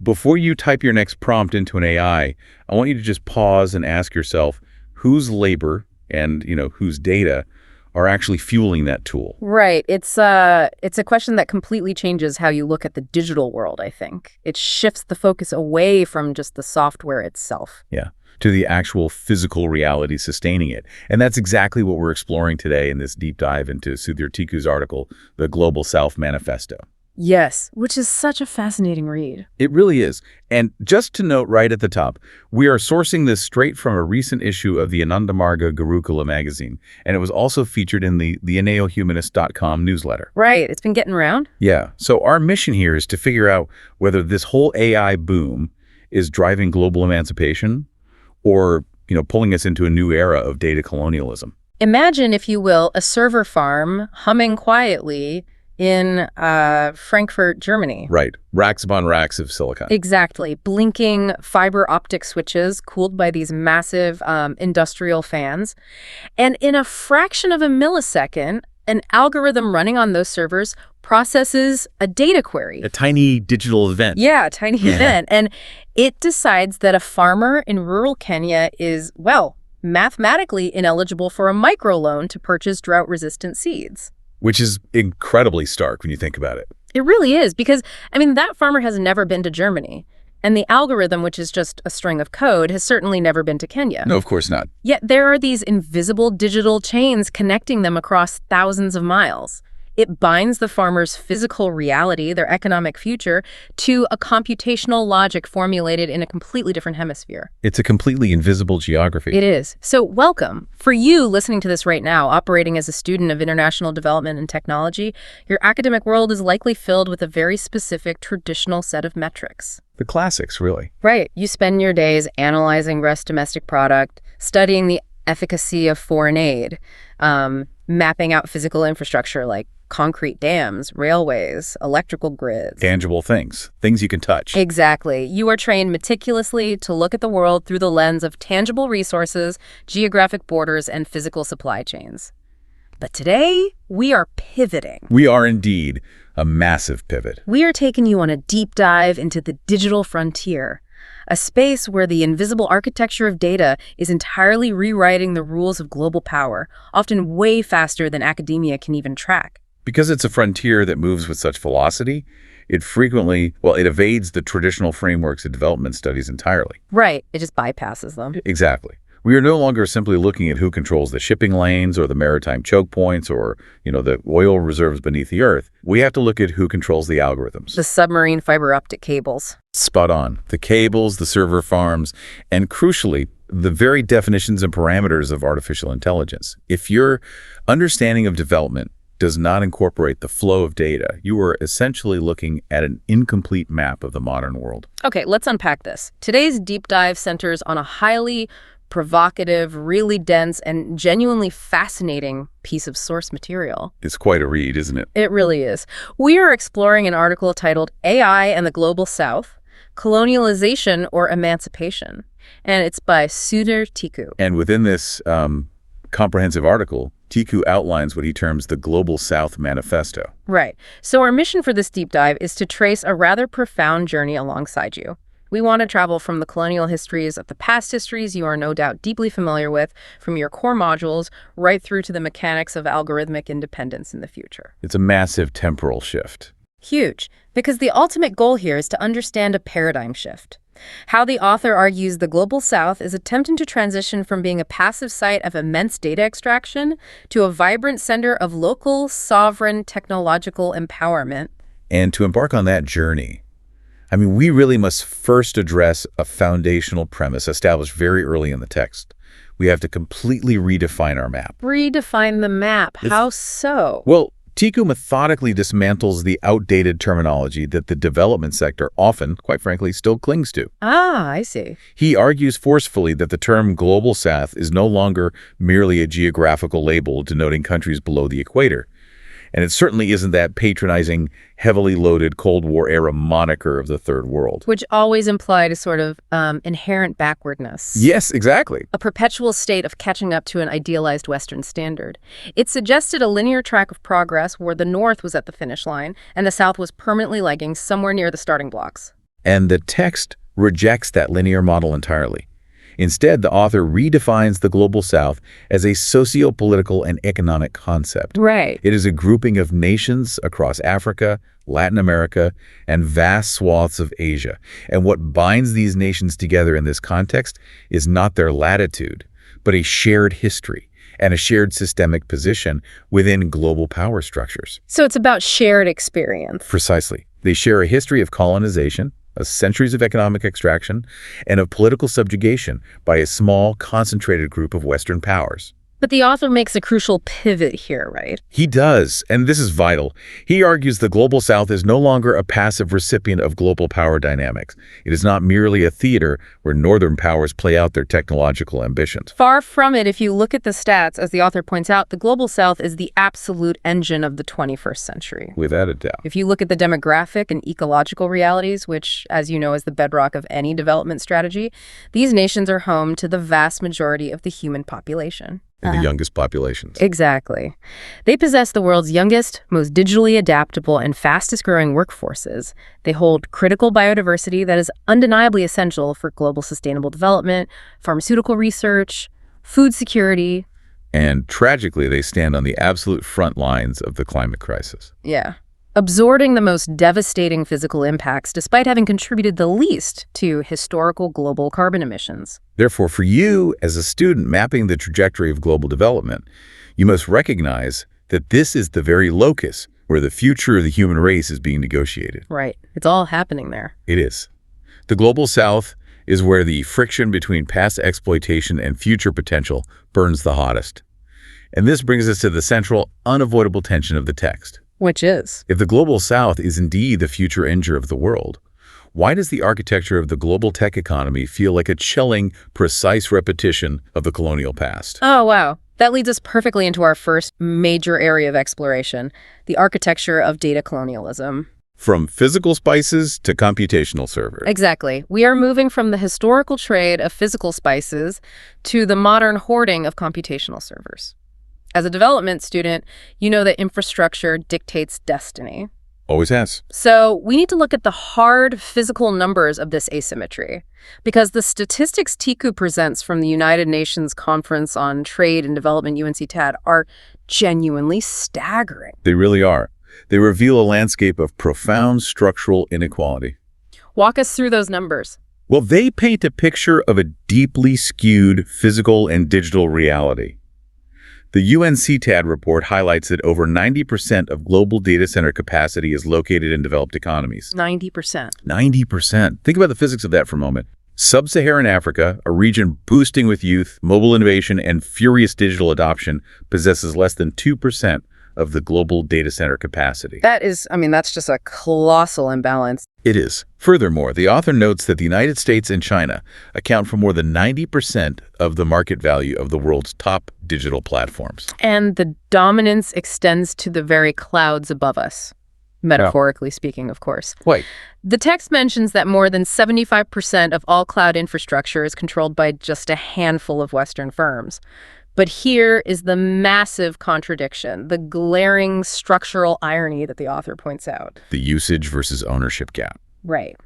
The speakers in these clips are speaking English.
Before you type your next prompt into an AI, I want you to just pause and ask yourself whose labor and, whose data are actually fueling that tool. Right. It's a question that completely changes how you look at the digital world, I think. It shifts the focus away from just the software itself. Yeah, to the actual physical reality sustaining it. And that's exactly what we're exploring today in this deep dive into Sudhir Tiku's article, The Global South Manifesto. Yes, which is such a fascinating read. It really is. And just to note right at the top, we are sourcing this straight from a recent issue of the Anandamarga Gurukula magazine, and it was also featured in the neohumanist.com newsletter. Right, it's been getting around? Yeah, so our mission here is to figure out whether this whole AI boom is driving global emancipation or, pulling us into a new era of data colonialism. Imagine, if you will, a server farm humming quietly in Frankfurt, Germany. Right. Racks upon racks of silicon. Exactly. Blinking fiber optic switches cooled by these massive industrial fans. And in a fraction of a millisecond, an algorithm running on those servers processes a data query. A tiny digital event. Yeah, a tiny event. And it decides that a farmer in rural Kenya is, mathematically ineligible for a microloan to purchase drought-resistant seeds. Which is incredibly stark when you think about it. It really is, because, that farmer has never been to Germany. And the algorithm, which is just a string of code, has certainly never been to Kenya. No, of course not. Yet there are these invisible digital chains connecting them across thousands of miles. It binds the farmer's physical reality, their economic future, to a computational logic formulated in a completely different hemisphere. It's a completely invisible geography. It is. So welcome. For you listening to this right now, operating as a student of international development and technology, your academic world is likely filled with a very specific traditional set of metrics. The classics, really. Right. You spend your days analyzing gross domestic product, studying the efficacy of foreign aid, mapping out physical infrastructure like concrete dams, railways, electrical grids. Tangible things you can touch. Exactly. You are trained meticulously to look at the world through the lens of tangible resources, geographic borders, and physical supply chains. But today, we are pivoting. We are indeed a massive pivot. We are taking you on a deep dive into the digital frontier, a space where the invisible architecture of data is entirely rewriting the rules of global power, often way faster than academia can even track. Because it's a frontier that moves with such velocity, it frequently, it evades the traditional frameworks of development studies entirely. Right. It just bypasses them. Exactly. We are no longer simply looking at who controls the shipping lanes or the maritime choke points or, the oil reserves beneath the earth. We have to look at who controls the algorithms. The submarine fiber optic cables. Spot on. The cables, the server farms, and crucially, the very definitions and parameters of artificial intelligence. If your understanding of development does not incorporate the flow of data, you are essentially looking at an incomplete map of the modern world. Okay, let's unpack this. Today's deep dive centers on a highly provocative, really dense, and genuinely fascinating piece of source material. It's quite a read, isn't it? It really is. We are exploring an article titled AI and the Global South, Colonialization or Emancipation, and it's by Sudhir Tiku. And within this comprehensive article, Tiku outlines what he terms the Global South Manifesto. Right. So our mission for this deep dive is to trace a rather profound journey alongside you. We want to travel from the colonial histories of the past histories you are no doubt deeply familiar with from your core modules right through to the mechanics of algorithmic independence in the future. It's a massive temporal shift. Huge, because the ultimate goal here is to understand a paradigm shift. How the author argues the Global South is attempting to transition from being a passive site of immense data extraction to a vibrant center of local, sovereign, technological empowerment. And to embark on that journey, we really must first address a foundational premise established very early in the text. We have to completely redefine our map. Redefine the map? How so? Well, Tiku methodically dismantles the outdated terminology that the development sector often, quite frankly, still clings to. Ah, I see. He argues forcefully that the term Global South is no longer merely a geographical label denoting countries below the equator. And it certainly isn't that patronizing, heavily loaded Cold War-era moniker of the Third World. Which always implied a sort of inherent backwardness. Yes, exactly. A perpetual state of catching up to an idealized Western standard. It suggested a linear track of progress where the North was at the finish line and the South was permanently lagging somewhere near the starting blocks. And the text rejects that linear model entirely. Instead, the author redefines the Global South as a socio-political and economic concept. Right. It is a grouping of nations across Africa, Latin America, and vast swaths of Asia. And what binds these nations together in this context is not their latitude, but a shared history and a shared systemic position within global power structures. So it's about shared experience. Precisely. They share a history of colonization, of centuries of economic extraction, and of political subjugation by a small, concentrated group of Western powers. But the author makes a crucial pivot here, right? He does, and this is vital. He argues the Global South is no longer a passive recipient of global power dynamics. It is not merely a theater where Northern powers play out their technological ambitions. Far from it. If you look at the stats, as the author points out, the Global South is the absolute engine of the 21st century. Without a doubt. If you look at the demographic and ecological realities, which, as you know, is the bedrock of any development strategy, these nations are home to the vast majority of the human population. And the youngest populations. Exactly. They possess the world's youngest, most digitally adaptable, and fastest-growing workforces. They hold critical biodiversity that is undeniably essential for global sustainable development, pharmaceutical research, food security. And tragically, they stand on the absolute front lines of the climate crisis. Yeah. Absorbing the most devastating physical impacts despite having contributed the least to historical global carbon emissions. Therefore, for you, as a student mapping the trajectory of global development, you must recognize that this is the very locus where the future of the human race is being negotiated. Right. It's all happening there. It is. The Global South is where the friction between past exploitation and future potential burns the hottest. And this brings us to the central, unavoidable tension of the text. Which is? If the Global South is indeed the future engine of the world, why does the architecture of the global tech economy feel like a chilling, precise repetition of the colonial past? Oh, wow. That leads us perfectly into our first major area of exploration, the architecture of data colonialism. From physical spices to computational servers. Exactly. We are moving from the historical trade of physical spices to the modern hoarding of computational servers. As a development student, you know that infrastructure dictates destiny. Always has. So we need to look at the hard physical numbers of this asymmetry, because the statistics Tiku presents from the United Nations Conference on Trade and Development, UNCTAD, are genuinely staggering. They really are. They reveal a landscape of profound structural inequality. Walk us through those numbers. Well, they paint a picture of a deeply skewed physical and digital reality. The UNCTAD report highlights that over 90% of global data center capacity is located in developed economies. 90%. 90%. Think about the physics of that for a moment. Sub-Saharan Africa, a region boosting with youth, mobile innovation, and furious digital adoption, possesses less than 2% of the global data center capacity. That's just a colossal imbalance. It is. Furthermore, the author notes that the United States and China account for more than 90% of the market value of the world's top digital platforms. And the dominance extends to the very clouds above us, metaphorically speaking, of course. Right. The text mentions that more than 75% of all cloud infrastructure is controlled by just a handful of Western firms. But here is the massive contradiction, the glaring structural irony that the author points out. The usage versus ownership gap. Right.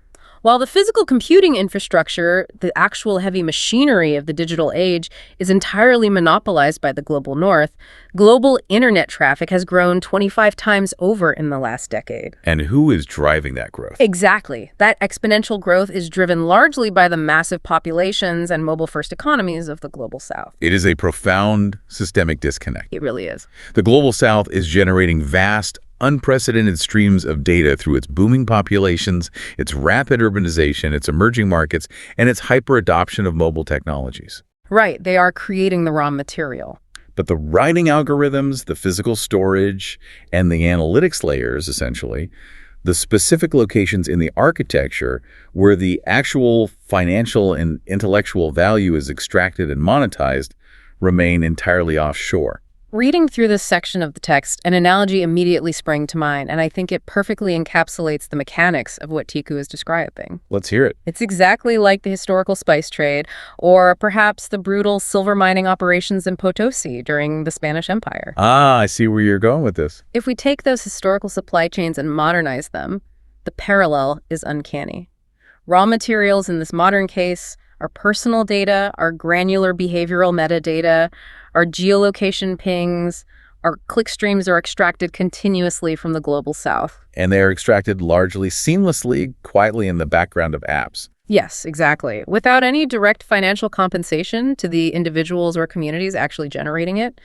While the physical computing infrastructure, the actual heavy machinery of the digital age, is entirely monopolized by the global north, global internet traffic has grown 25 times over in the last decade. And who is driving that growth? Exactly. That exponential growth is driven largely by the massive populations and mobile-first economies of the global south. It is a profound systemic disconnect. It really is. The global south is generating vast, unprecedented streams of data through its booming populations, its rapid urbanization, its emerging markets, and its hyper-adoption of mobile technologies. Right. They are creating the raw material. But the routing algorithms, the physical storage, and the analytics layers, essentially, the specific locations in the architecture where the actual financial and intellectual value is extracted and monetized, remain entirely offshore. Reading through this section of the text, an analogy immediately sprang to mind, and I think it perfectly encapsulates the mechanics of what Tiku is describing. Let's hear it. It's exactly like the historical spice trade, or perhaps the brutal silver mining operations in Potosi during the Spanish Empire. Ah, I see where you're going with this. If we take those historical supply chains and modernize them, the parallel is uncanny. Raw materials in this modern case are personal data, our granular behavioral metadata, our geolocation pings, our click streams are extracted continuously from the Global South. And they are extracted largely seamlessly, quietly in the background of apps. Yes, exactly. Without any direct financial compensation to the individuals or communities actually generating it,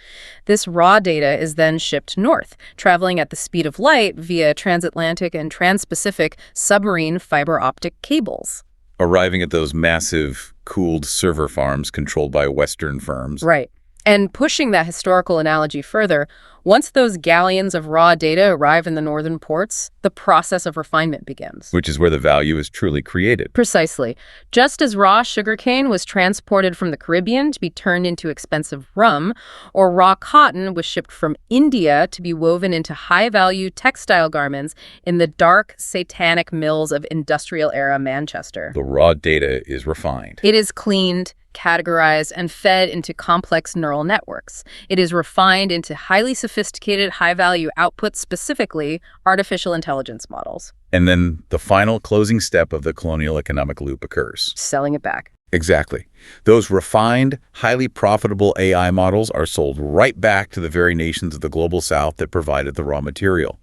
this raw data is then shipped north, traveling at the speed of light via transatlantic and transpacific submarine fiber optic cables. Arriving at those massive, cooled server farms controlled by Western firms. Right. And pushing that historical analogy further, once those galleons of raw data arrive in the northern ports, the process of refinement begins. Which is where the value is truly created. Precisely. Just as raw sugarcane was transported from the Caribbean to be turned into expensive rum, or raw cotton was shipped from India to be woven into high-value textile garments in the dark, satanic mills of industrial-era Manchester. The raw data is refined. It is cleaned, categorized, and fed into complex neural networks. It is refined into highly sophisticated, high-value outputs, specifically artificial intelligence models. And then the final closing step of the colonial economic loop occurs. Selling it back. Exactly. Those refined, highly profitable AI models are sold right back to the very nations of the Global South that provided the raw material.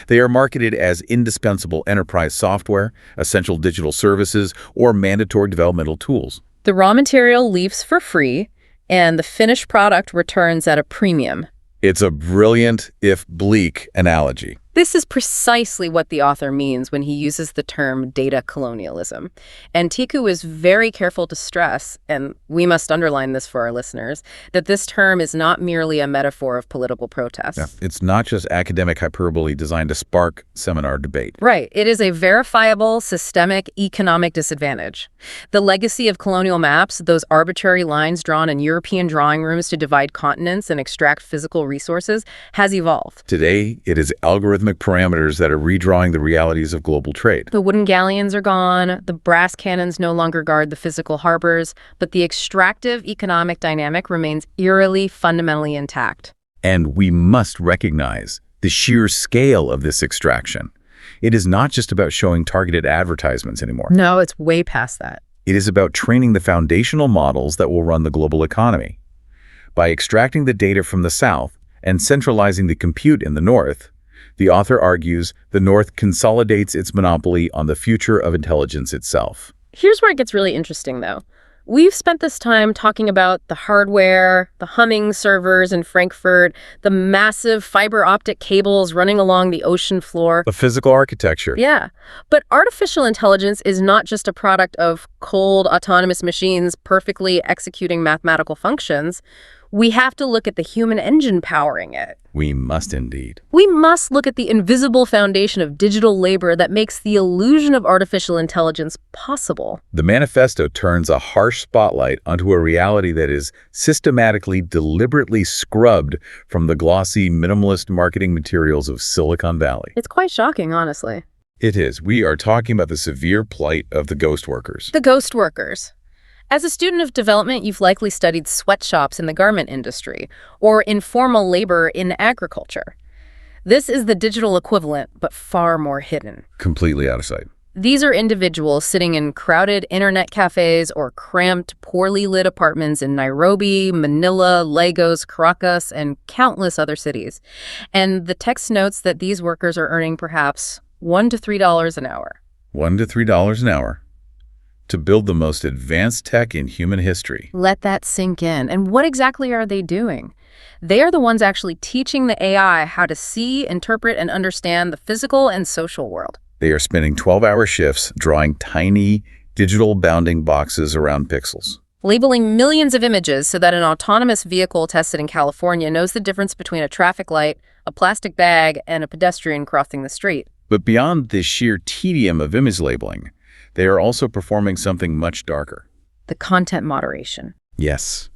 They are marketed as indispensable enterprise software, essential digital services, or mandatory developmental tools. The raw material leaves for free, and the finished product returns at a premium. It's a brilliant, if bleak, analogy. This is precisely what the author means when he uses the term data colonialism. And Tiku is very careful to stress, and we must underline this for our listeners, that this term is not merely a metaphor of political protest. Yeah, it's not just academic hyperbole designed to spark seminar debate. Right. It is a verifiable, systemic economic disadvantage. The legacy of colonial maps, those arbitrary lines drawn in European drawing rooms to divide continents and extract physical resources, has evolved. Today, it is algorithmic parameters that are redrawing the realities of global trade. The wooden galleons are gone, the brass cannons no longer guard the physical harbors, but the extractive economic dynamic remains eerily, fundamentally intact. And we must recognize the sheer scale of this extraction. It is not just about showing targeted advertisements anymore. No, it's way past that. It is about training the foundational models that will run the global economy. By extracting the data from the South and centralizing the compute in the North, the author argues the North consolidates its monopoly on the future of intelligence itself. Here's where it gets really interesting, though. We've spent this time talking about the hardware, the humming servers in Frankfurt, the massive fiber optic cables running along the ocean floor. The physical architecture. Yeah, but artificial intelligence is not just a product of cold, autonomous machines perfectly executing mathematical functions. We have to look at the human engine powering it. We must indeed. We must look at the invisible foundation of digital labor that makes the illusion of artificial intelligence possible. The manifesto turns a harsh spotlight onto a reality that is systematically, deliberately scrubbed from the glossy, minimalist marketing materials of Silicon Valley. It's quite shocking, honestly. It is. We are talking about the severe plight of the ghost workers. The ghost workers. As a student of development, you've likely studied sweatshops in the garment industry or informal labor in agriculture. This is the digital equivalent, but far more hidden. Completely out of sight. These are individuals sitting in crowded internet cafes or cramped, poorly lit apartments in Nairobi, Manila, Lagos, Caracas, and countless other cities. And the text notes that these workers are earning perhaps $1 to $3 an hour. $1 to $3 an hour. To build the most advanced tech in human history. Let that sink in. And what exactly are they doing? They are the ones actually teaching the AI how to see, interpret, and understand the physical and social world. They are spending 12-hour shifts drawing tiny digital bounding boxes around pixels. Labeling millions of images so that an autonomous vehicle tested in California knows the difference between a traffic light, a plastic bag, and a pedestrian crossing the street. But beyond the sheer tedium of image labeling, they are also performing something much darker. The content moderation. Yes.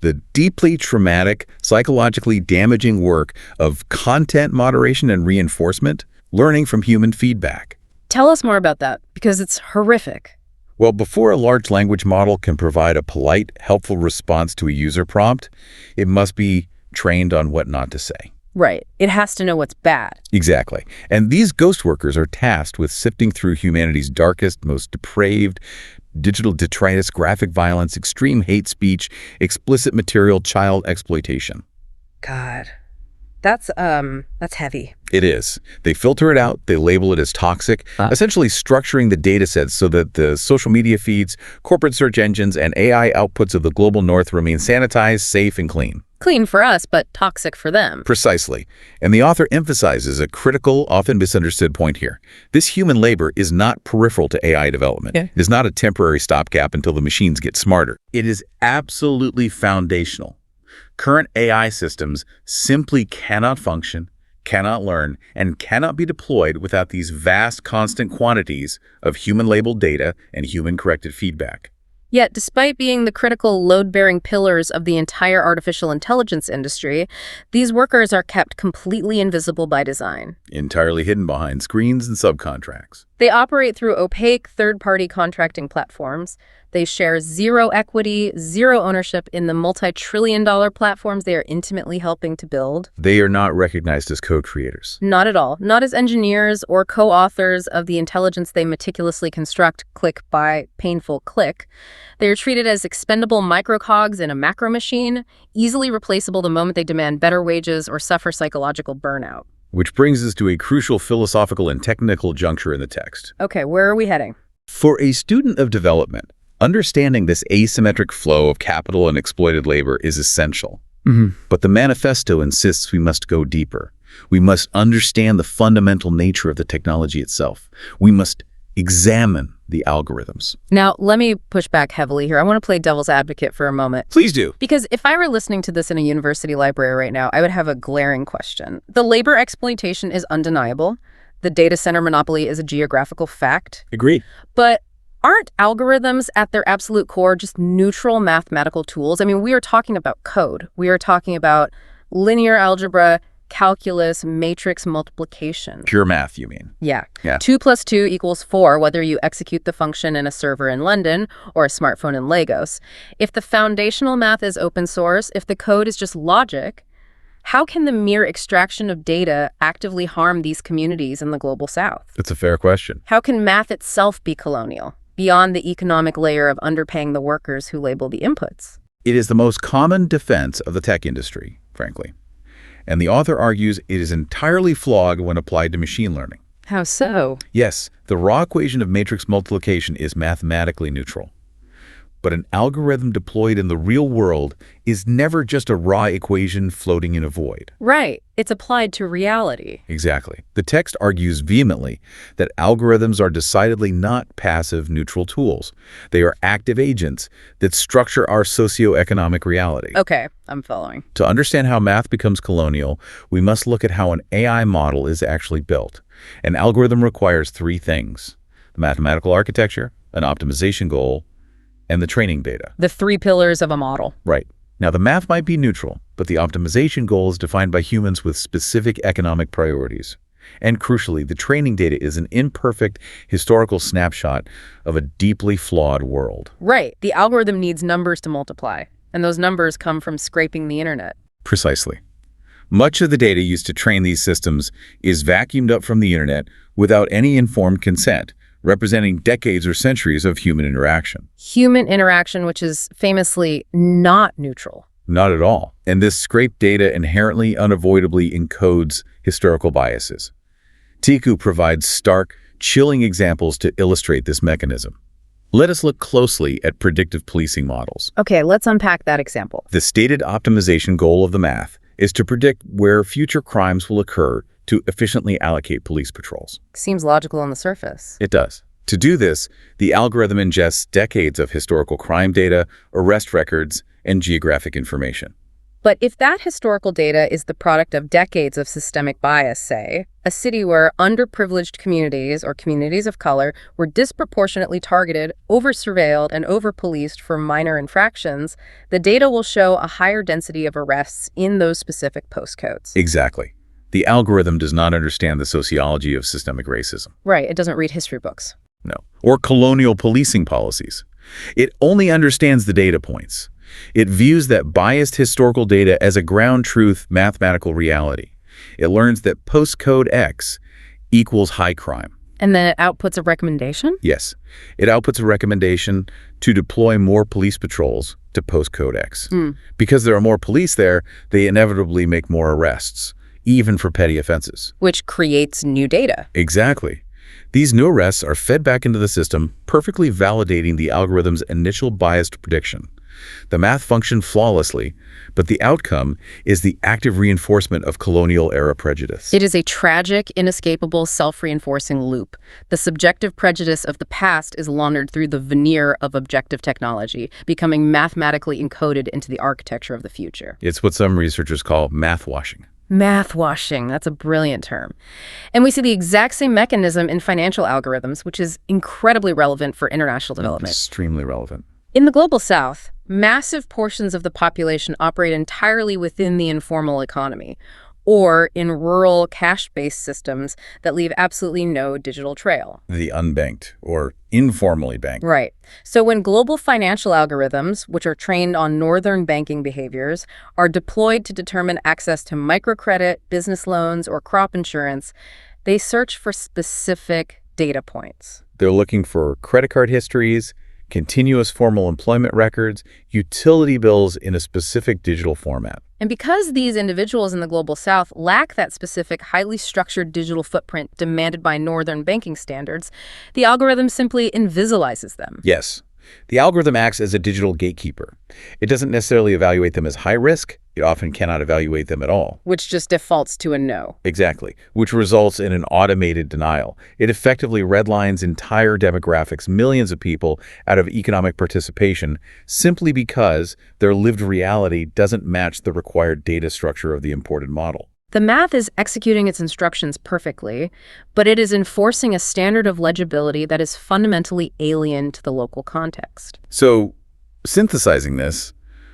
the deeply traumatic, psychologically damaging work of content moderation and reinforcement, learning from human feedback. Tell us more about that, because it's horrific. Well, before a large language model can provide a polite, helpful response to a user prompt, it must be trained on what not to say. Right. It has to know what's bad. Exactly. And these ghost workers are tasked with sifting through humanity's darkest, most depraved, digital detritus, graphic violence, extreme hate speech, explicit material, child exploitation. God. That's heavy. It is. They filter it out, they label it as toxic, essentially structuring the data sets so that the social media feeds, corporate search engines, and AI outputs of the global north remain sanitized, safe, and clean. Clean for us, but toxic for them. Precisely. And the author emphasizes a critical, often misunderstood point here. This human labor is not peripheral to AI development. It is not a temporary stopgap until the machines get smarter. It is absolutely foundational. Current AI systems simply cannot function, cannot learn, and cannot be deployed without these vast constant quantities of human-labeled data and human-corrected feedback. Yet, despite being the critical load-bearing pillars of the entire artificial intelligence industry, these workers are kept completely invisible by design. Entirely hidden behind screens and subcontracts. They operate through opaque third-party contracting platforms. They share zero equity, zero ownership in the multi-trillion-dollar platforms they are intimately helping to build. They are not recognized as code creators. Not at all. Not as engineers or co-authors of the intelligence they meticulously construct click by painful click. They are treated as expendable microcogs in a macro machine, easily replaceable the moment they demand better wages or suffer psychological burnout. Which brings us to a crucial philosophical and technical juncture in the text. Okay, where are we heading? For a student of development, understanding this asymmetric flow of capital and exploited labor is essential. But the manifesto insists we must go deeper. We must understand the fundamental nature of the technology itself. We must examine the algorithms. Now, let me push back heavily here. I want to play devil's advocate for a moment. Please do. Because if I were listening to this in a university library right now, I would have a glaring question. The labor exploitation is undeniable. The data center monopoly is a geographical fact. Agreed. But aren't algorithms at their absolute core just neutral mathematical tools? I mean, we are talking about code. We are talking about linear algebra, calculus, matrix multiplication. Pure math, you mean? Yeah. 2 + 2 = 4, whether you execute the function in a server in London or a smartphone in Lagos. If the foundational math is open source, if the code is just logic, how can the mere extraction of data actively harm these communities in the Global South? That's a fair question. How can math itself be colonial, beyond the economic layer of underpaying the workers who label the inputs? It is the most common defense of the tech industry, frankly. And the author argues it is entirely flawed when applied to machine learning. How so? Yes, the raw equation of matrix multiplication is mathematically neutral. But an algorithm deployed in the real world is never just a raw equation floating in a void. Right. It's applied to reality. Exactly. The text argues vehemently that algorithms are decidedly not passive, neutral tools. They are active agents that structure our socioeconomic reality. Okay, I'm following. To understand how math becomes colonial, we must look at how an AI model is actually built. An algorithm requires three things: the mathematical architecture, an optimization goal, and the training data. The 3 pillars of a model. Right. Now, the math might be neutral, but the optimization goal is defined by humans with specific economic priorities. And crucially, the training data is an imperfect historical snapshot of a deeply flawed world. Right. The algorithm needs numbers to multiply, and those numbers come from scraping the internet. Precisely. Much of the data used to train these systems is vacuumed up from the internet without any informed consent, representing decades or centuries of human interaction. Human interaction, which is famously not neutral. Not at all. And this scraped data inherently, unavoidably encodes historical biases. Tiku provides stark, chilling examples to illustrate this mechanism. Let us look closely at predictive policing models. Okay, let's unpack that example. The stated optimization goal of the math is to predict where future crimes will occur to efficiently allocate police patrols. Seems logical on the surface. It does. To do this, the algorithm ingests decades of historical crime data, arrest records, and geographic information. But if that historical data is the product of decades of systemic bias, say, a city where underprivileged communities or communities of color were disproportionately targeted, over-surveilled, and over-policed for minor infractions, the data will show a higher density of arrests in those specific postcodes. Exactly. The algorithm does not understand the sociology of systemic racism. Right, it doesn't read history books. No. Or colonial policing policies. It only understands the data points. It views that biased historical data as a ground truth mathematical reality. It learns that postcode X equals high crime. And then it outputs a recommendation? Yes. It outputs a recommendation to deploy more police patrols to postcode X. Because there are more police there, they inevitably make more arrests, even for petty offenses. Which creates new data. Exactly. These new arrests are fed back into the system, perfectly validating the algorithm's initial biased prediction. The math functioned flawlessly, but the outcome is the active reinforcement of colonial-era prejudice. It is a tragic, inescapable, self-reinforcing loop. The subjective prejudice of the past is laundered through the veneer of objective technology, becoming mathematically encoded into the architecture of the future. It's what some researchers call math washing. Math washing, that's a brilliant term. And we see the exact same mechanism in financial algorithms, which is incredibly relevant for international development. Extremely relevant. In the Global South, massive portions of the population operate entirely within the informal economy, or in rural cash-based systems that leave absolutely no digital trail. The unbanked, or informally banked. Right. So when global financial algorithms, which are trained on northern banking behaviors, are deployed to determine access to microcredit, business loans, or crop insurance, they search for specific data points. They're looking for credit card histories, continuous formal employment records, utility bills in a specific digital format. And because these individuals in the Global South lack that specific, highly structured digital footprint demanded by northern banking standards, the algorithm simply invisibilizes them. Yes. The algorithm acts as a digital gatekeeper. It doesn't necessarily evaluate them as high risk. It often cannot evaluate them at all. Which just defaults to a no. Exactly, which results in an automated denial. It effectively redlines entire demographics, millions of people, out of economic participation simply because their lived reality doesn't match the required data structure of the imported model. The math is executing its instructions perfectly, but it is enforcing a standard of legibility that is fundamentally alien to the local context. So, synthesizing this,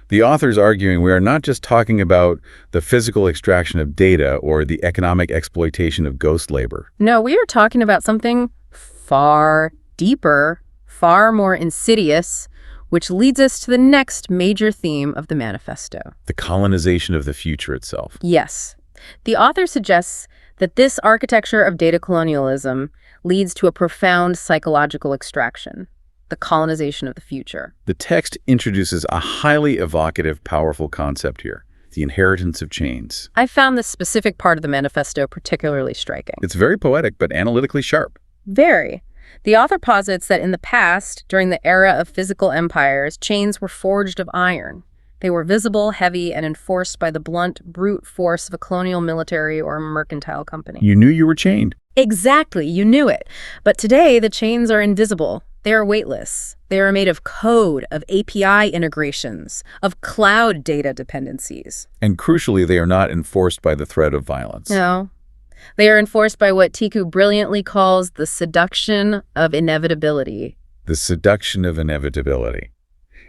the author's arguing we are not just talking about the physical extraction of data or the economic exploitation of ghost labor. No, we are talking about something far deeper, far more insidious, which leads us to the next major theme of the manifesto. The colonization of the future itself. Yes. The author suggests that this architecture of data colonialism leads to a profound psychological extraction, the colonization of the future. The text introduces a highly evocative, powerful concept here, the inheritance of chains. I found this specific part of the manifesto particularly striking. It's very poetic, but analytically sharp. Very. The author posits that in the past, during the era of physical empires, chains were forged of iron. They were visible, heavy, and enforced by the blunt, brute force of a colonial military or mercantile company. You knew you were chained. Exactly, you knew it. But today, the chains are invisible. They are weightless. They are made of code, of API integrations, of cloud data dependencies. And crucially, they are not enforced by the threat of violence. No. They are enforced by what Tiku brilliantly calls the seduction of inevitability. The seduction of inevitability.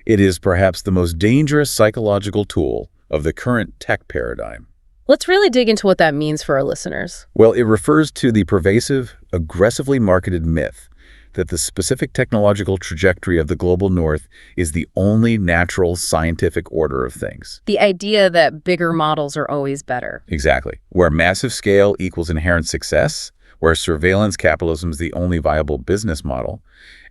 It is perhaps the most dangerous psychological tool of the current tech paradigm. Let's really dig into what that means for our listeners. Well, it refers to the pervasive, aggressively marketed myth that the specific technological trajectory of the global north is the only natural scientific order of things. The idea that bigger models are always better. Exactly. Where massive scale equals inherent success, where surveillance capitalism is the only viable business model,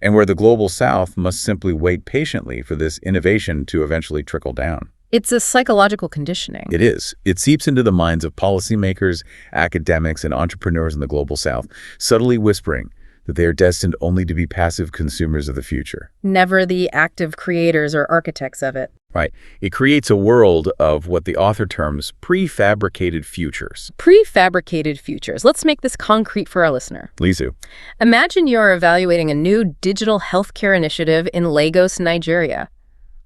and where the global south must simply wait patiently for this innovation to eventually trickle down. It's a psychological conditioning. It is. It seeps into the minds of policymakers, academics, and entrepreneurs in the global south, subtly whispering that they are destined only to be passive consumers of the future. Never the active creators or architects of it. Right. It creates a world of what the author terms prefabricated futures. Prefabricated futures. Let's make this concrete for our listener. Lizu. Imagine you're evaluating a new digital healthcare initiative in Lagos, Nigeria.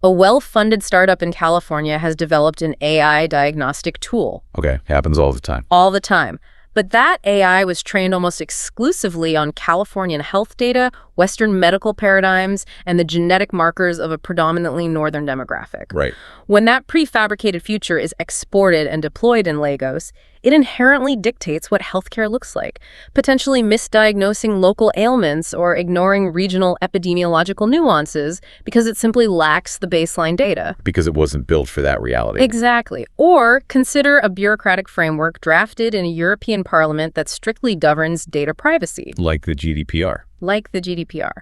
A well-funded startup in California has developed an AI diagnostic tool. Okay, happens all the time. All the time. But that AI was trained almost exclusively on Californian health data, Western medical paradigms, and the genetic markers of a predominantly northern demographic. Right. When that prefabricated future is exported and deployed in Lagos, it inherently dictates what healthcare looks like, potentially misdiagnosing local ailments or ignoring regional epidemiological nuances because it simply lacks the baseline data. Because it wasn't built for that reality. Exactly. Or consider a bureaucratic framework drafted in a European parliament that strictly governs data privacy. Like the GDPR. Like the GDPR.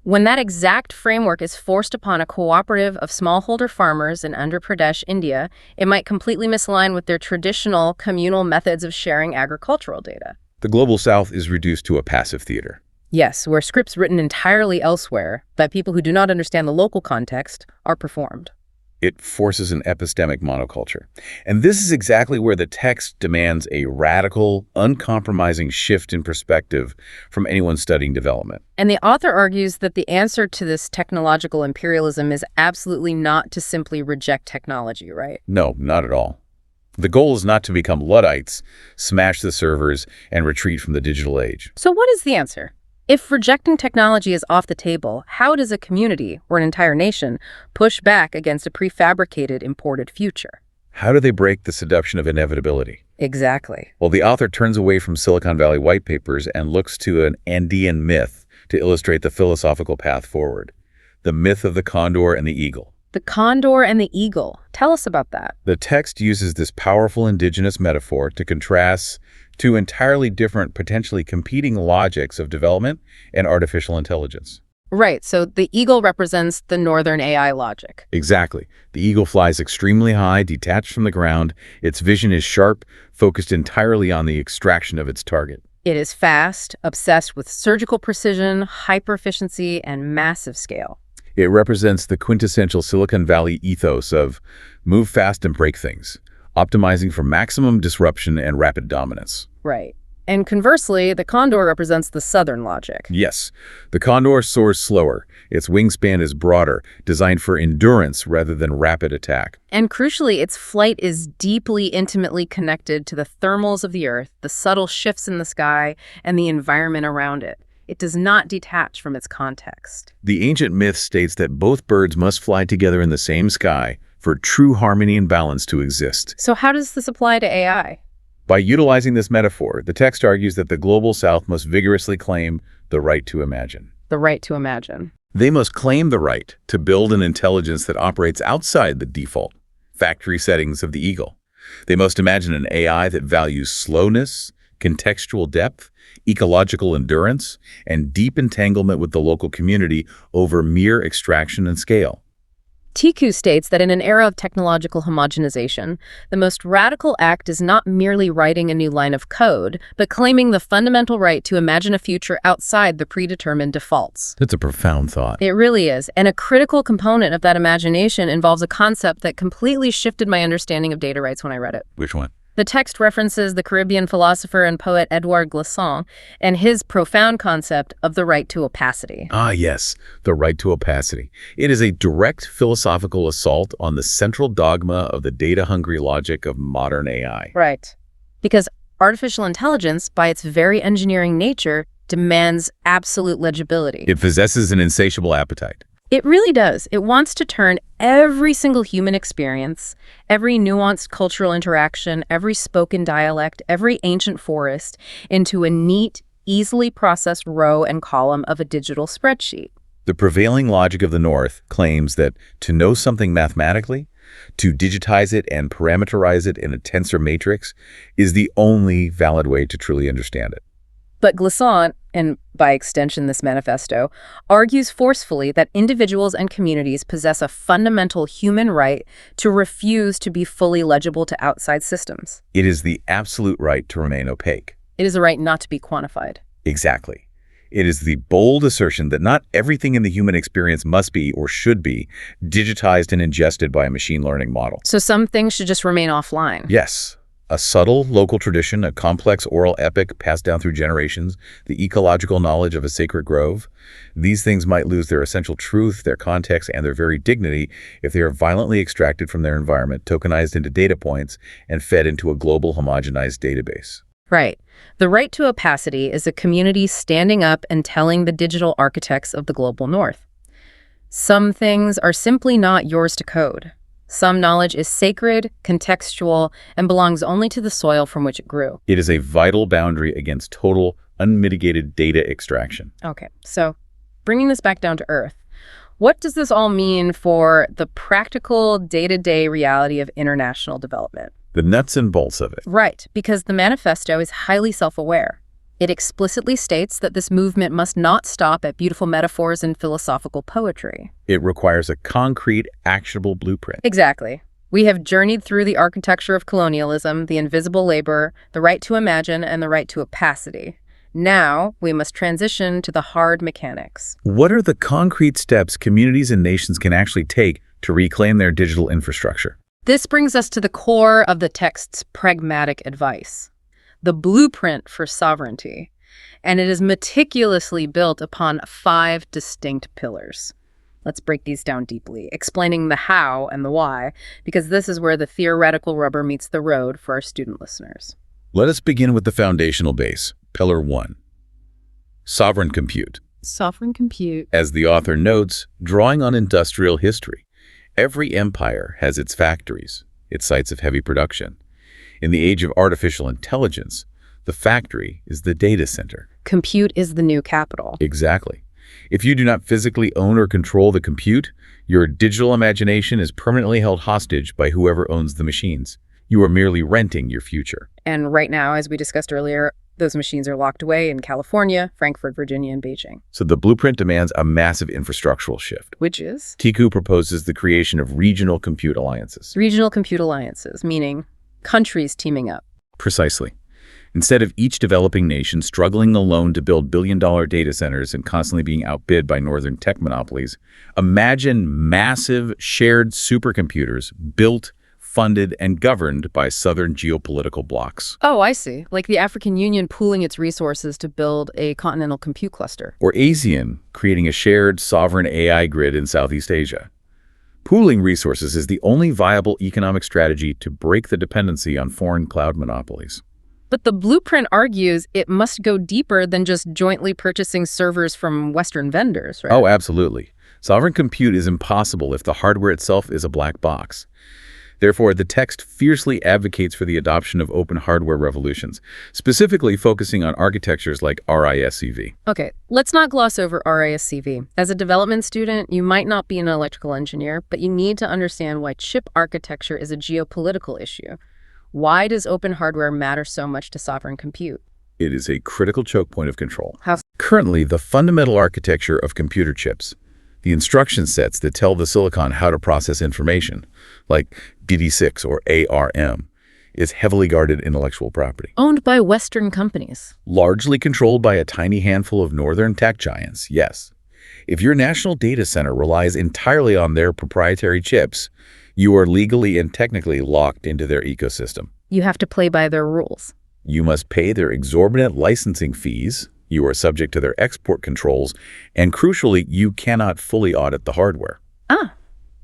When that exact framework is forced upon a cooperative of smallholder farmers in Andhra Pradesh, India, it might completely misalign with their traditional communal methods of sharing agricultural data. The Global South is reduced to a passive theater. Yes, where scripts written entirely elsewhere by people who do not understand the local context are performed. It forces an epistemic monoculture. And this is exactly where the text demands a radical, uncompromising shift in perspective from anyone studying development. And the author argues that the answer to this technological imperialism is absolutely not to simply reject technology, right? No, not at all. The goal is not to become Luddites, smash the servers, and retreat from the digital age. So what is the answer? If rejecting technology is off the table, how does a community, or an entire nation, push back against a prefabricated, imported future? How do they break the seduction of inevitability? Exactly. Well, the author turns away from Silicon Valley white papers and looks to an Andean myth to illustrate the philosophical path forward. The myth of the condor and the eagle. The condor and the eagle. Tell us about that. The text uses this powerful indigenous metaphor to contrast two entirely different, potentially competing logics of development and artificial intelligence. Right, so the eagle represents the northern AI logic. Exactly. The eagle flies extremely high, detached from the ground. Its vision is sharp, focused entirely on the extraction of its target. It is fast, obsessed with surgical precision, hyper-efficiency, and massive scale. It represents the quintessential Silicon Valley ethos of move fast and break things, optimizing for maximum disruption and rapid dominance. Right. And conversely, the condor represents the southern logic. Yes, the condor soars slower. Its wingspan is broader, designed for endurance rather than rapid attack. And crucially, its flight is deeply, intimately connected to the thermals of the Earth, the subtle shifts in the sky, and the environment around it. It does not detach from its context. The ancient myth states that both birds must fly together in the same sky for true harmony and balance to exist. So how does this apply to AI? By utilizing this metaphor, the text argues that the Global South must vigorously claim the right to imagine. The right to imagine. They must claim the right to build an intelligence that operates outside the default factory settings of the eagle. They must imagine an AI that values slowness, contextual depth, ecological endurance, and deep entanglement with the local community over mere extraction and scale. Tiku states that in an era of technological homogenization, the most radical act is not merely writing a new line of code, but claiming the fundamental right to imagine a future outside the predetermined defaults. That's a profound thought. It really is. And a critical component of that imagination involves a concept that completely shifted my understanding of data rights when I read it. Which one? The text references the Caribbean philosopher and poet Edouard Glissant and his profound concept of the right to opacity. Ah, yes, the right to opacity. It is a direct philosophical assault on the central dogma of the data-hungry logic of modern AI. Right. Because artificial intelligence, by its very engineering nature, demands absolute legibility. It possesses an insatiable appetite. It really does. It wants to turn every single human experience, every nuanced cultural interaction, every spoken dialect, every ancient forest, into a neat, easily processed row and column of a digital spreadsheet. The prevailing logic of the North claims that to know something mathematically, to digitize it and parameterize it in a tensor matrix, is the only valid way to truly understand it. But Glissant, and by extension this manifesto, argues forcefully that individuals and communities possess a fundamental human right to refuse to be fully legible to outside systems. It is the absolute right to remain opaque. It is a right not to be quantified. Exactly. It is the bold assertion that not everything in the human experience must be or should be digitized and ingested by a machine learning model. So some things should just remain offline. Yes. A subtle local tradition, a complex oral epic passed down through generations, the ecological knowledge of a sacred grove. These things might lose their essential truth, their context, and their very dignity if they are violently extracted from their environment, tokenized into data points, and fed into a global homogenized database. Right. The right to opacity is a community standing up and telling the digital architects of the global north. Some things are simply not yours to code. Some knowledge is sacred, contextual, and belongs only to the soil from which it grew. It is a vital boundary against total, unmitigated data extraction. Okay, so bringing this back down to earth, what does this all mean for the practical, day-to-day reality of international development? The nuts and bolts of it. Right, because the manifesto is highly self-aware. It explicitly states that this movement must not stop at beautiful metaphors and philosophical poetry. It requires a concrete, actionable blueprint. Exactly. We have journeyed through the architecture of colonialism, the invisible labor, the right to imagine, and the right to opacity. Now, we must transition to the hard mechanics. What are the concrete steps communities and nations can actually take to reclaim their digital infrastructure? This brings us to the core of the text's pragmatic advice, the blueprint for sovereignty, and it is meticulously built upon 5 distinct pillars. Let's break these down deeply, explaining the how and the why, because this is where the theoretical rubber meets the road for our student listeners. Let us begin with the foundational base, Pillar 1. Sovereign compute. Sovereign compute. As the author notes, drawing on industrial history, every empire has its factories, its sites of heavy production. In the age of artificial intelligence, the factory is the data center. Compute is the new capital. Exactly. If you do not physically own or control the compute, your digital imagination is permanently held hostage by whoever owns the machines. You are merely renting your future. And right now, as we discussed earlier, those machines are locked away in California, Frankfurt, Virginia, and Beijing. So the blueprint demands a massive infrastructural shift. Which is? Tiku proposes the creation of regional compute alliances. Regional compute alliances, meaning countries teaming up. Precisely. Instead of each developing nation struggling alone to build billion-dollar data centers and constantly being outbid by northern tech monopolies, imagine massive shared supercomputers built, funded, and governed by southern geopolitical blocs. Oh, I see. Like the African Union pooling its resources to build a continental compute cluster. Or ASEAN creating a shared sovereign AI grid in Southeast Asia. Pooling resources is the only viable economic strategy to break the dependency on foreign cloud monopolies. But the blueprint argues it must go deeper than just jointly purchasing servers from Western vendors, right? Oh, absolutely. Sovereign compute is impossible if the hardware itself is a black box. Therefore, the text fiercely advocates for the adoption of open hardware revolutions, specifically focusing on architectures like RISC-V. Okay, let's not gloss over RISC-V. As a development student, you might not be an electrical engineer, but you need to understand why chip architecture is a geopolitical issue. Why does open hardware matter so much to sovereign compute? It is a critical choke point of control. How? Currently, the fundamental architecture of computer chips, the instruction sets that tell the silicon how to process information, like DD6 or ARM, is heavily guarded intellectual property. Owned by Western companies. Largely controlled by a tiny handful of northern tech giants, yes. If your national data center relies entirely on their proprietary chips, you are legally and technically locked into their ecosystem. You have to play by their rules. You must pay their exorbitant licensing fees, you are subject to their export controls, and crucially, you cannot fully audit the hardware. Ah,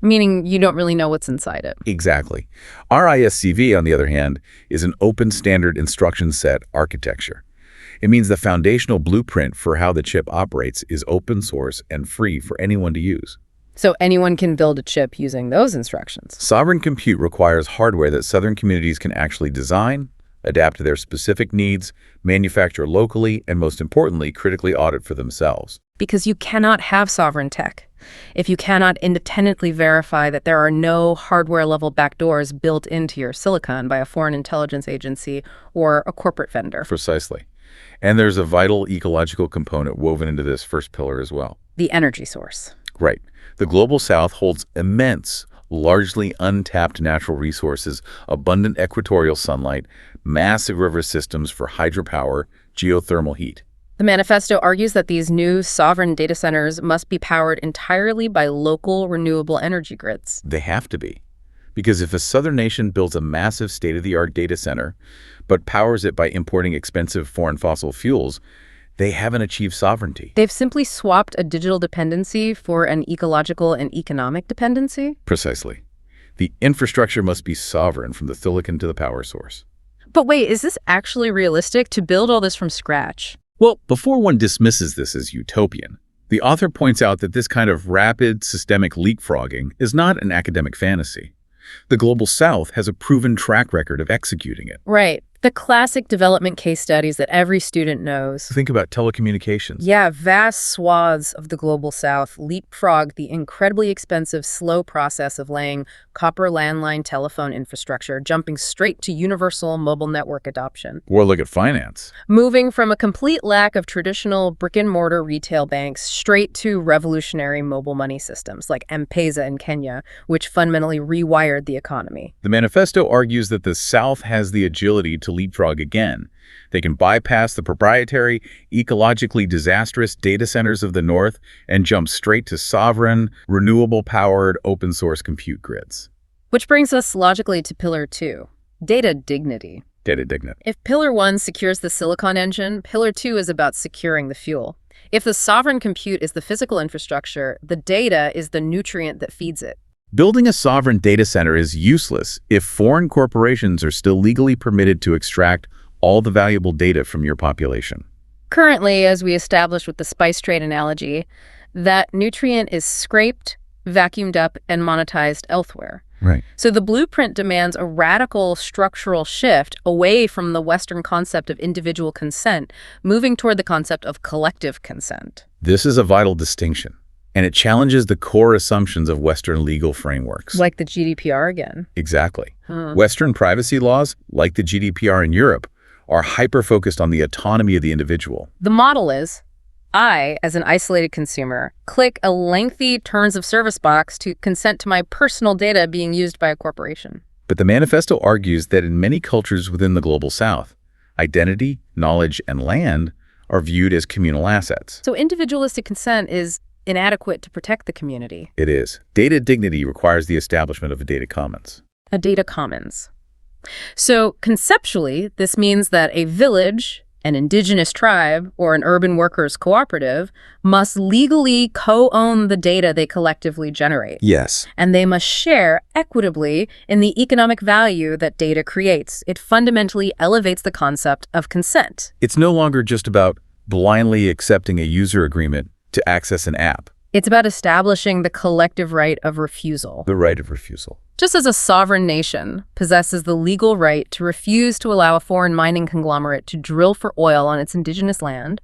meaning you don't really know what's inside it. Exactly. RISC-V, on the other hand, is an open standard instruction set architecture. It means the foundational blueprint for how the chip operates is open source and free for anyone to use. So anyone can build a chip using those instructions. Sovereign compute requires hardware that southern communities can actually design, adapt to their specific needs, manufacture locally, and most importantly, critically audit for themselves. Because you cannot have sovereign tech if you cannot independently verify that there are no hardware-level backdoors built into your silicon by a foreign intelligence agency or a corporate vendor. Precisely. And there's a vital ecological component woven into this first pillar as well. The energy source. Right. The Global South holds immense, largely untapped natural resources, abundant equatorial sunlight, massive river systems for hydropower, geothermal heat. The manifesto argues that these new sovereign data centers must be powered entirely by local renewable energy grids. They have to be. Because if a southern nation builds a massive state-of-the-art data center, but powers it by importing expensive foreign fossil fuels, they haven't achieved sovereignty. They've simply swapped a digital dependency for an ecological and economic dependency? Precisely. The infrastructure must be sovereign from the silicon to the power source. But wait, is this actually realistic to build all this from scratch? Well, before one dismisses this as utopian, the author points out that this kind of rapid, systemic leapfrogging is not an academic fantasy. The Global South has a proven track record of executing it. Right. The classic development case studies that every student knows. Think about telecommunications. Yeah, vast swaths of the Global South leapfrogged the incredibly expensive, slow process of laying copper landline telephone infrastructure, jumping straight to universal mobile network adoption. Or look at finance. Moving from a complete lack of traditional brick-and-mortar retail banks straight to revolutionary mobile money systems like M-Pesa in Kenya, which fundamentally rewired the economy. The manifesto argues that the South has the agility to leapfrog again. They can bypass the proprietary, ecologically disastrous data centers of the North and jump straight to sovereign, renewable-powered, open-source compute grids. Which brings us logically to Pillar 2, data dignity. Data dignity. If Pillar 1 secures the silicon engine, Pillar 2 is about securing the fuel. If the sovereign compute is the physical infrastructure, the data is the nutrient that feeds it. Building a sovereign data center is useless if foreign corporations are still legally permitted to extract all the valuable data from your population. Currently, as we established with the spice trade analogy, that nutrient is scraped, vacuumed up, and monetized elsewhere. Right. So the blueprint demands a radical structural shift away from the Western concept of individual consent, moving toward the concept of collective consent. This is a vital distinction, and it challenges the core assumptions of Western legal frameworks. Like the GDPR again. Exactly. Western privacy laws, like the GDPR in Europe, are hyper-focused on the autonomy of the individual. The model is, I, as an isolated consumer, click a lengthy terms of service box to consent to my personal data being used by a corporation. But the manifesto argues that in many cultures within the Global South, identity, knowledge, and land are viewed as communal assets. So individualistic consent is inadequate to protect the community. It is. Data dignity requires the establishment of a data commons. A data commons. So conceptually, this means that a village, an indigenous tribe, or an urban workers cooperative must legally co-own the data they collectively generate. Yes. And they must share equitably in the economic value that data creates. It fundamentally elevates the concept of consent. It's no longer just about blindly accepting a user agreement to access an app. It's about establishing the collective right of refusal. The right of refusal. Just as a sovereign nation possesses the legal right to refuse to allow a foreign mining conglomerate to drill for oil on its indigenous land,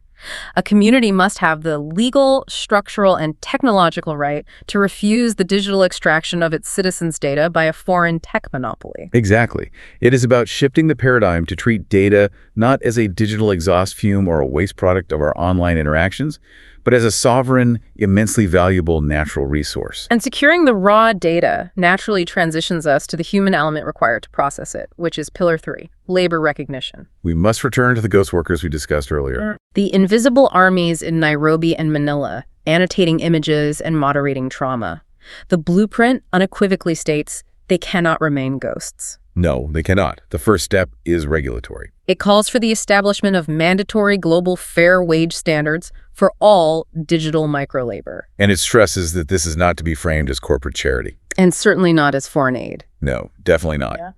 a community must have the legal, structural, and technological right to refuse the digital extraction of its citizens' data by a foreign tech monopoly. Exactly. It is about shifting the paradigm to treat data not as a digital exhaust fume or a waste product of our online interactions, but as a sovereign, immensely valuable natural resource. And securing the raw data naturally transitions us to the human element required to process it, which is Pillar 3, labor recognition. We must return to the ghost workers we discussed earlier. The invisible armies in Nairobi and Manila, annotating images and moderating trauma. The blueprint unequivocally states they cannot remain ghosts. No, they cannot. The first step is regulatory. It calls for the establishment of mandatory global fair wage standards for all digital microlabor. And it stresses that this is not to be framed as corporate charity. And certainly not as foreign aid. No, definitely not. Yeah.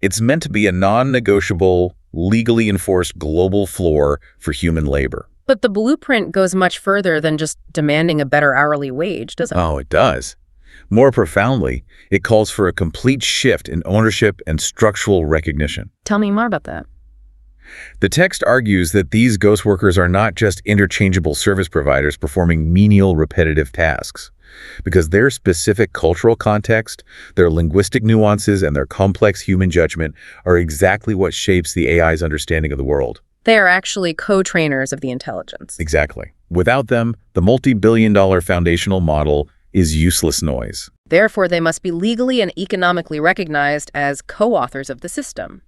It's meant to be a non-negotiable, legally enforced global floor for human labor. But the blueprint goes much further than just demanding a better hourly wage, doesn't it? Oh, it does. More profoundly, it calls for a complete shift in ownership and structural recognition. Tell me more about that. The text argues that these ghost workers are not just interchangeable service providers performing menial, repetitive tasks, because their specific cultural context, their linguistic nuances, and their complex human judgment are exactly what shapes the AI's understanding of the world. They are actually co-trainers of the intelligence. Exactly. Without them, the multi-billion-dollar foundational model is useless noise. Therefore, they must be legally and economically recognized as co-authors of the system.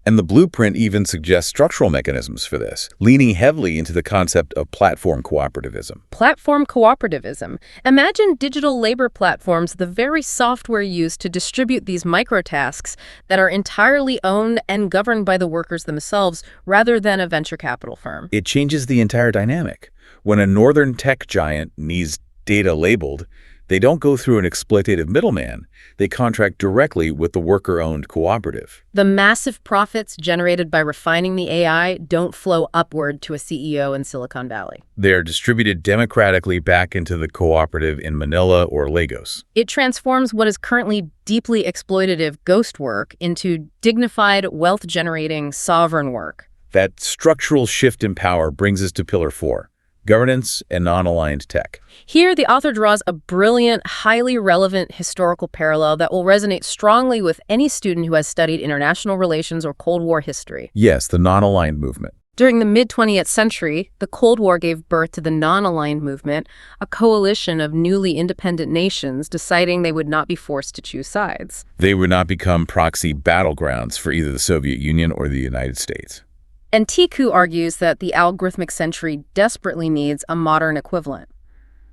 And the blueprint even suggests structural mechanisms for this, leaning heavily into the concept of platform cooperativism. Platform cooperativism. Imagine digital labor platforms, the very software used to distribute these microtasks that are entirely owned and governed by the workers themselves rather than a venture capital firm. It changes the entire dynamic. When a northern tech giant needs data labeled, They don't go through an exploitative middleman. They contract directly with the worker-owned cooperative. The massive profits generated by refining the AI don't flow upward to a CEO in Silicon Valley. They are distributed democratically back into the cooperative in Manila or Lagos. It transforms what is currently deeply exploitative ghost work into dignified, wealth-generating, sovereign work. That structural shift in power brings us to Pillar 4. Governance and non-aligned tech. Here, the author draws a brilliant, highly relevant historical parallel that will resonate strongly with any student who has studied international relations or Cold War history. Yes, the non-aligned movement. During the mid-20th century, the Cold War gave birth to the non-aligned movement, a coalition of newly independent nations deciding they would not be forced to choose sides. They would not become proxy battlegrounds for either the Soviet Union or the United States. And Tiku argues that the algorithmic century desperately needs a modern equivalent,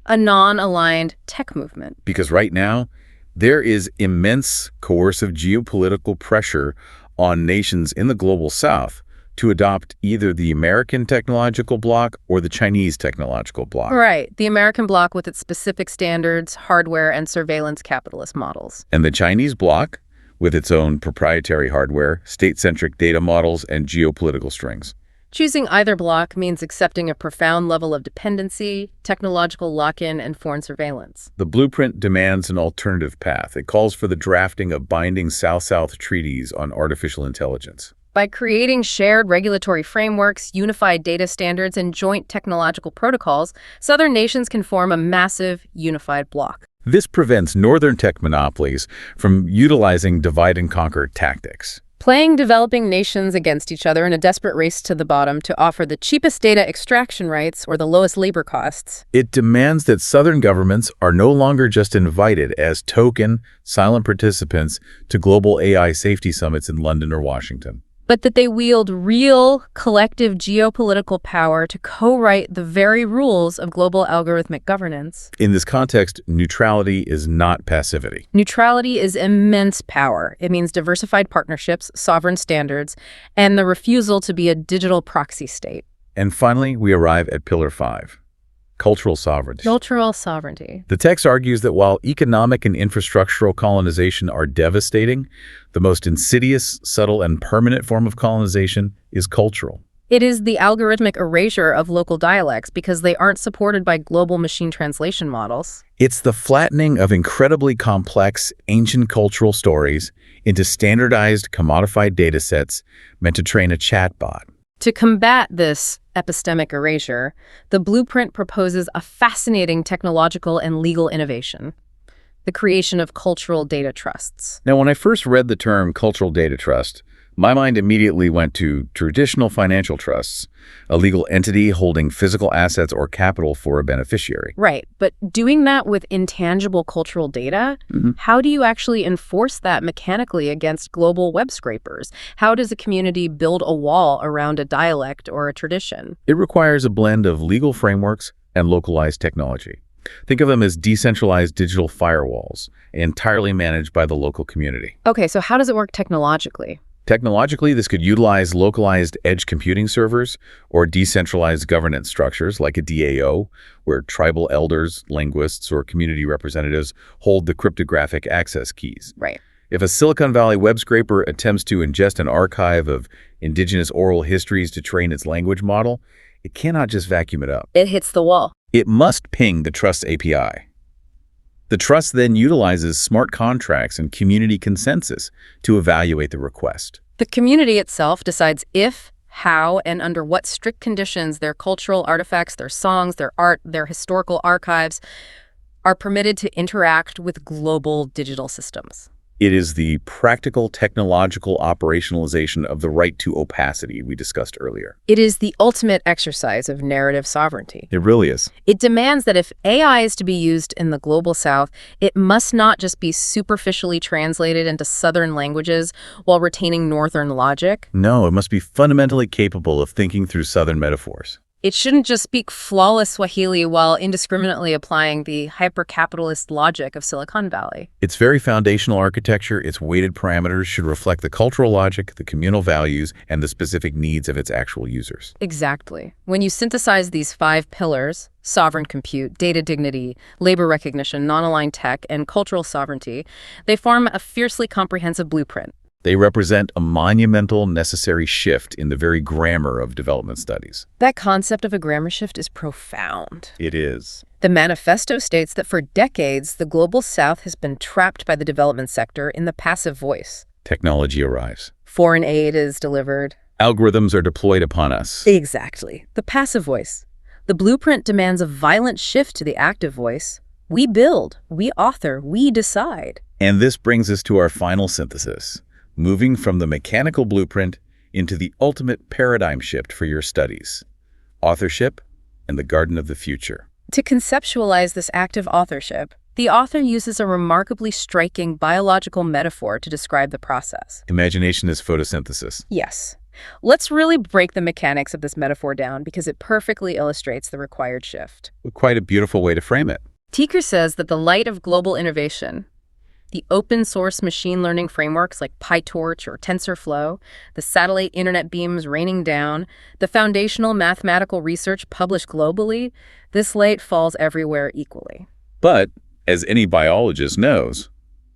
a non-aligned tech movement. Because right now, there is immense coercive geopolitical pressure on nations in the Global South to adopt either the American technological bloc or the Chinese technological bloc. Right, the American bloc with its specific standards, hardware, and surveillance capitalist models. And the Chinese bloc with its own proprietary hardware, state-centric data models, and geopolitical strings. Choosing either bloc means accepting a profound level of dependency, technological lock-in, and foreign surveillance. The blueprint demands an alternative path. It calls for the drafting of binding South-South treaties on artificial intelligence. By creating shared regulatory frameworks, unified data standards, and joint technological protocols, Southern nations can form a massive, unified bloc. This prevents Northern tech monopolies from utilizing divide-and-conquer tactics. Playing developing nations against each other in a desperate race to the bottom to offer the cheapest data extraction rights or the lowest labor costs. It demands that Southern governments are no longer just invited as token, silent participants to global AI safety summits in London or Washington, but that they wield real, collective geopolitical power to co-write the very rules of global algorithmic governance. In this context, neutrality is not passivity. Neutrality is immense power. It means diversified partnerships, sovereign standards, and the refusal to be a digital proxy state. And finally, we arrive at Pillar 5. Cultural sovereignty. Cultural sovereignty. The text argues that while economic and infrastructural colonization are devastating, the most insidious, subtle, and permanent form of colonization is cultural. It is the algorithmic erasure of local dialects because they aren't supported by global machine translation models. It's the flattening of incredibly complex, ancient cultural stories into standardized, commodified data sets meant to train a chatbot. To combat this epistemic erasure, the blueprint proposes a fascinating technological and legal innovation: the creation of cultural data trusts. Now, when I first read the term cultural data trust, my mind immediately went to traditional financial trusts, a legal entity holding physical assets or capital for a beneficiary. Right, but doing that with intangible cultural data, how do you actually enforce that mechanically against global web scrapers? How does a community build a wall around a dialect or a tradition? It requires a blend of legal frameworks and localized technology. Think of them as decentralized digital firewalls, entirely managed by the local community. Okay, so how does it work technologically? Technologically, this could utilize localized edge computing servers or decentralized governance structures like a DAO, where tribal elders, linguists, or community representatives hold the cryptographic access keys. Right. If a Silicon Valley web scraper attempts to ingest an archive of indigenous oral histories to train its language model, it cannot just vacuum it up. It hits the wall. It must ping the Trust API. The trust then utilizes smart contracts and community consensus to evaluate the request. The community itself decides if, how, and under what strict conditions their cultural artifacts, their songs, their art, their historical archives are permitted to interact with global digital systems. It is the practical technological operationalization of the right to opacity we discussed earlier. It is the ultimate exercise of narrative sovereignty. It really is. It demands that if AI is to be used in the Global South, it must not just be superficially translated into Southern languages while retaining Northern logic. No, it must be fundamentally capable of thinking through Southern metaphors. It shouldn't just speak flawless Swahili while indiscriminately applying the hyper-capitalist logic of Silicon Valley. Its very foundational architecture, its weighted parameters should reflect the cultural logic, the communal values, and the specific needs of its actual users. Exactly. When you synthesize these 5 pillars, sovereign compute, data dignity, labor recognition, non-aligned tech, and cultural sovereignty, they form a fiercely comprehensive blueprint. They represent a monumental, necessary shift in the very grammar of development studies. That concept of a grammar shift is profound. It is. The manifesto states that for decades, the Global South has been trapped by the development sector in the passive voice. Technology arrives. Foreign aid is delivered. Algorithms are deployed upon us. Exactly. The passive voice. The blueprint demands a violent shift to the active voice. We build, we author, we decide. And this brings us to our final synthesis, moving from the mechanical blueprint into the ultimate paradigm shift for your studies, authorship and the garden of the future. To conceptualize this active authorship, the author uses a remarkably striking biological metaphor to describe the process. Imagination is photosynthesis. Yes. Let's really break the mechanics of this metaphor down because it perfectly illustrates the required shift. Quite a beautiful way to frame it. Tiku says that the light of global innovation, the open-source machine learning frameworks like PyTorch or TensorFlow, the satellite internet beams raining down, the foundational mathematical research published globally, this light falls everywhere equally. But, as any biologist knows,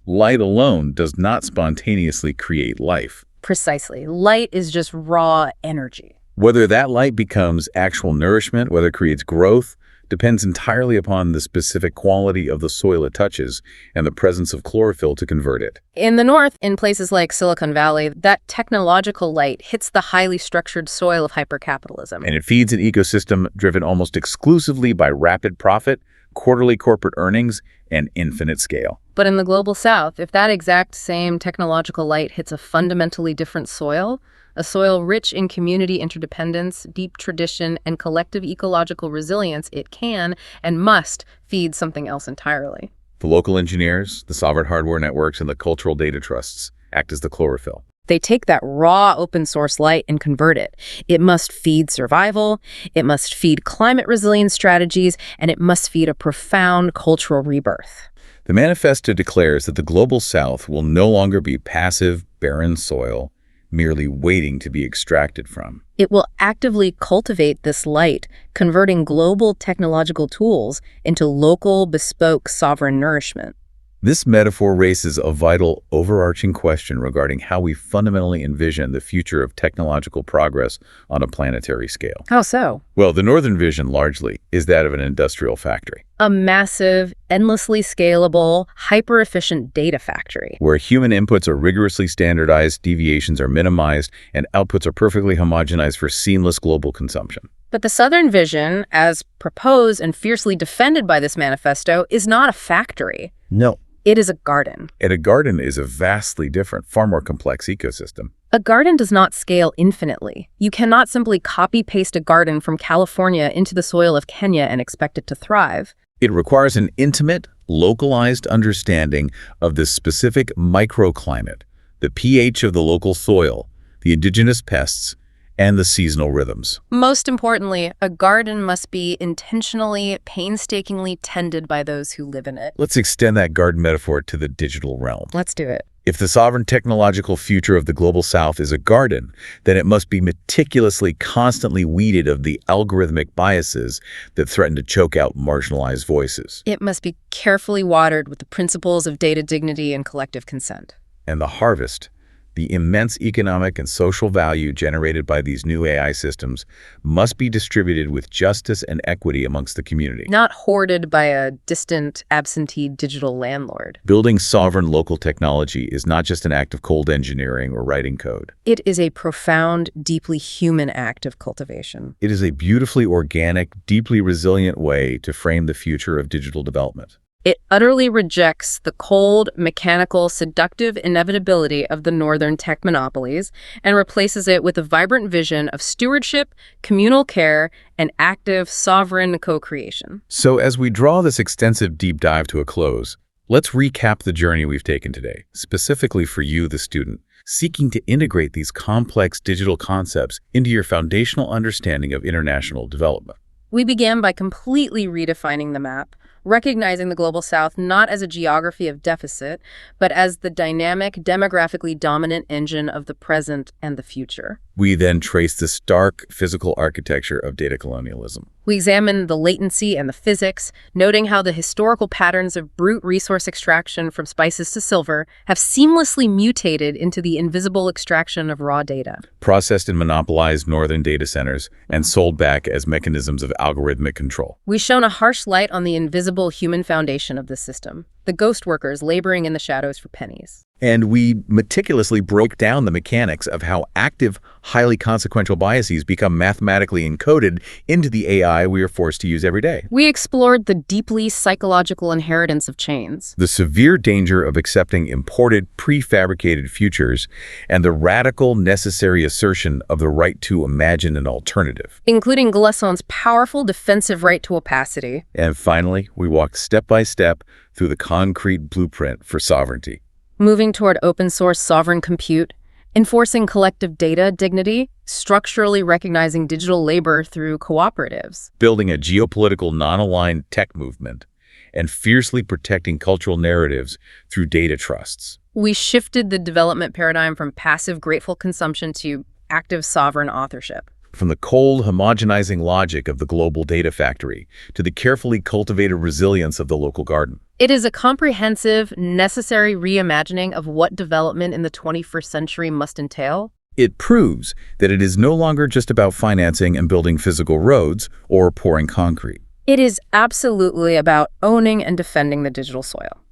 light alone does not spontaneously create life. Precisely. Light is just raw energy. Whether that light becomes actual nourishment, whether it creates growth, depends entirely upon the specific quality of the soil it touches and the presence of chlorophyll to convert it. In the north, in places like Silicon Valley, that technological light hits the highly structured soil of hypercapitalism. And it feeds an ecosystem driven almost exclusively by rapid profit, quarterly corporate earnings, and infinite scale. But in the global south, if that exact same technological light hits a fundamentally different soil, a soil rich in community interdependence, deep tradition, and collective ecological resilience, it can and must feed something else entirely. The local engineers, the sovereign hardware networks, and the cultural data trusts act as the chlorophyll. They take that raw open source light and convert it. It must feed survival, it must feed climate resilience strategies, and it must feed a profound cultural rebirth. The manifesto declares that the Global South will no longer be passive, barren soil, merely waiting to be extracted from. It will actively cultivate this light, converting global technological tools into local, bespoke, sovereign nourishment. This metaphor raises a vital, overarching question regarding how we fundamentally envision the future of technological progress on a planetary scale. How so? Well, the northern vision largely is that of an industrial factory. A massive, endlessly scalable, hyper-efficient data factory. Where human inputs are rigorously standardized, deviations are minimized, and outputs are perfectly homogenized for seamless global consumption. But the Southern vision, as proposed and fiercely defended by this manifesto, is not a factory. No. It is a garden. And a garden is a vastly different, far more complex ecosystem. A garden does not scale infinitely. You cannot simply copy-paste a garden from California into the soil of Kenya and expect it to thrive. It requires an intimate, localized understanding of the specific microclimate, the pH of the local soil, the indigenous pests, and the seasonal rhythms. Most importantly, a garden must be intentionally, painstakingly tended by those who live in it. Let's extend that garden metaphor to the digital realm. Let's do it. If the sovereign technological future of the Global South is a garden, then it must be meticulously, constantly weeded of the algorithmic biases that threaten to choke out marginalized voices. It must be carefully watered with the principles of data dignity and collective consent. And the harvest, the immense economic and social value generated by these new AI systems, must be distributed with justice and equity amongst the community. Not hoarded by a distant, absentee digital landlord. Building sovereign local technology is not just an act of cold engineering or writing code. It is a profound, deeply human act of cultivation. It is a beautifully organic, deeply resilient way to frame the future of digital development. It utterly rejects the cold, mechanical, seductive inevitability of the northern tech monopolies and replaces it with a vibrant vision of stewardship, communal care, and active, sovereign co-creation. So as we draw this extensive deep dive to a close, let's recap the journey we've taken today, specifically for you, the student. seeking to integrate these complex digital concepts into your foundational understanding of international development. We began by completely redefining the map, recognizing the Global South not as a geography of deficit, but as the dynamic, demographically dominant engine of the present and the future. We then traced the stark physical architecture of data colonialism. We examined the latency and the physics, noting how the historical patterns of brute resource extraction from spices to silver have seamlessly mutated into the invisible extraction of raw data. Processed in monopolized northern data centers and sold back as mechanisms of algorithmic control. We shone a harsh light on the invisible human foundation of the system, the ghost workers laboring in the shadows for pennies. And we meticulously broke down the mechanics of how active, highly consequential biases become mathematically encoded into the AI we are forced to use every day. We explored the deeply psychological inheritance of chains, The severe danger of accepting imported, prefabricated futures, and the radical, necessary assertion of the right to imagine an alternative. including Glesson's powerful defensive right to opacity. And finally, we walked step by step through the concrete blueprint for sovereignty. Moving toward open-source sovereign compute, enforcing collective data dignity, structurally recognizing digital labor through cooperatives. Building a geopolitical non-aligned tech movement, and fiercely protecting cultural narratives through data trusts. We shifted the development paradigm from passive grateful consumption to active sovereign authorship. From the cold, homogenizing logic of the global data factory to the carefully cultivated resilience of the local garden. It is a comprehensive, necessary reimagining of what development in the 21st century must entail. It proves that it is no longer just about financing and building physical roads or pouring concrete. It is absolutely about owning and defending the digital soil.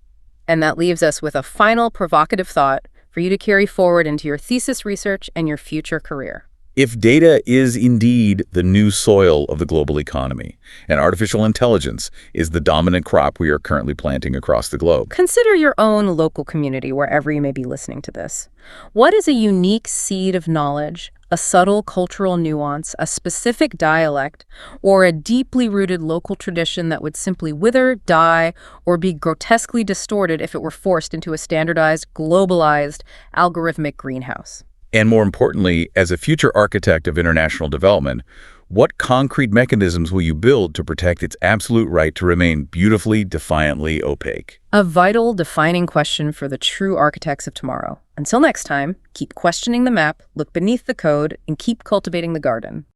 And that leaves us with a final provocative thought for you to carry forward into your thesis research and your future career. If data is indeed the new soil of the global economy, and artificial intelligence is the dominant crop we are currently planting across the globe, Consider your own local community wherever you may be listening to this. What is a unique seed of knowledge, a subtle cultural nuance, a specific dialect, or a deeply rooted local tradition that would simply wither, die, or be grotesquely distorted if it were forced into a standardized, globalized, algorithmic greenhouse? and more importantly, as a future architect of international development, what concrete mechanisms will you build to protect its absolute right to remain beautifully, defiantly opaque? A vital, defining question for the true architects of tomorrow. Until next time, keep questioning the map, look beneath the code, and keep cultivating the garden.